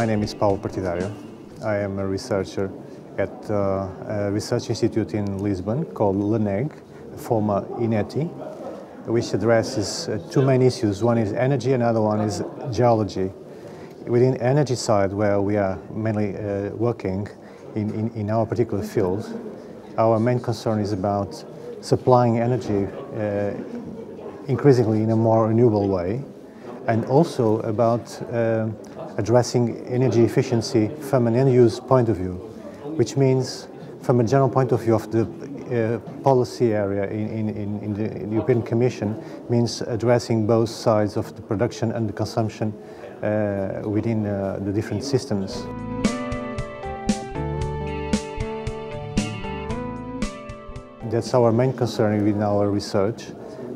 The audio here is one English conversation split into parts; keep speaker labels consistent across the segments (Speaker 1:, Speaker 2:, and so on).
Speaker 1: name is Paulo Partidario. I am a researcher at a research institute in Lisbon called LENEG, former INETI, which addresses two main issues. One is energy, another one is geology. Within the energy side, where we are mainly working in our particular field, our main concern is about supplying energy increasingly in a more renewable way, and also about addressing energy efficiency from an end-use point of view, which means from a general point of view of the policy area in the European Commission, means addressing both sides of the production and the consumption within the different systems. That's our main concern within our research,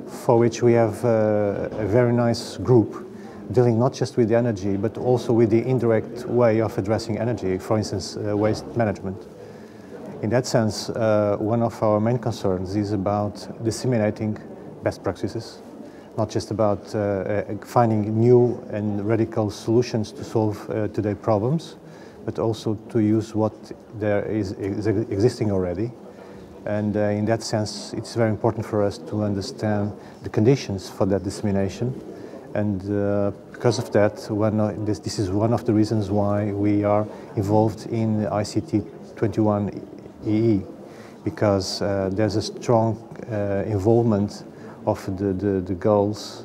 Speaker 1: for which we have a very nice group dealing not just with the energy, but also with the indirect way of addressing energy, for instance, waste management. In that sense, one of our main concerns is about disseminating best practices, not just about finding new and radical solutions to solve today's problems, but also to use what there is existing already. And in that sense, it's very important for us to understand the conditions for that dissemination. And because of that, this is one of the reasons why we are involved in ICT21 EE, because there's a strong involvement of the goals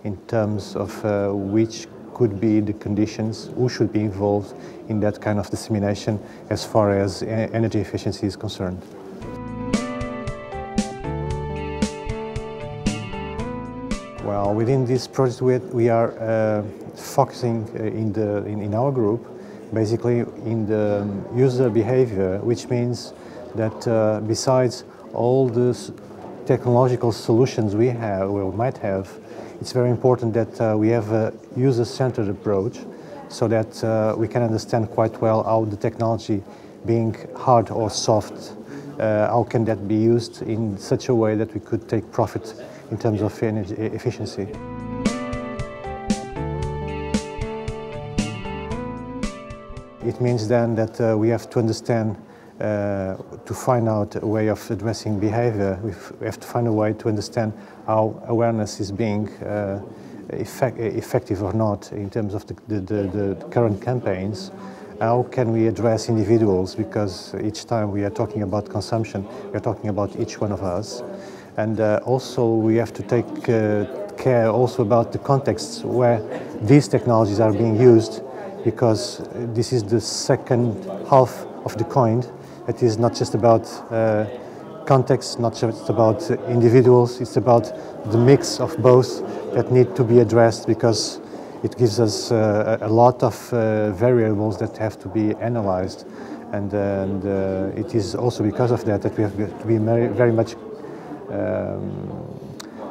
Speaker 1: in terms of which could be the conditions, who should be involved in that kind of dissemination as far as energy efficiency is concerned. Well, within this project we are focusing in our group basically in the user behavior, which means that besides all the technological solutions we have or might have, it's very important that we have a user-centered approach, so that we can understand quite well how the technology, being hard or soft, how can that be used in such a way that we could take profit in terms of energy efficiency. It means then that we have to understand, to find out a way of addressing behavior, we have to find a way to understand how awareness is being effective or not in terms of the current campaigns. How can we address individuals, because each time we are talking about consumption, we are talking about each one of us. And also we have to take care also about the contexts where these technologies are being used, because this is the second half of the coin. It is not just about context, not just about individuals, it's about the mix of both that need to be addressed, because it gives us a lot of variables that have to be analyzed. And it is also because of that that we have to be very much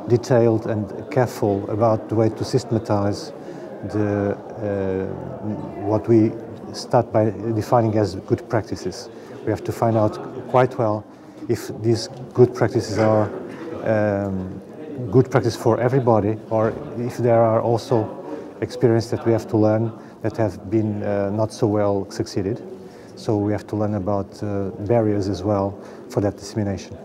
Speaker 1: detailed and careful about the way to systematize what we start by defining as good practices. We have to find out quite well if these good practices are good practice for everybody, or if there are also experiences that we have to learn that have been not so well succeeded. So we have to learn about barriers as well for that dissemination.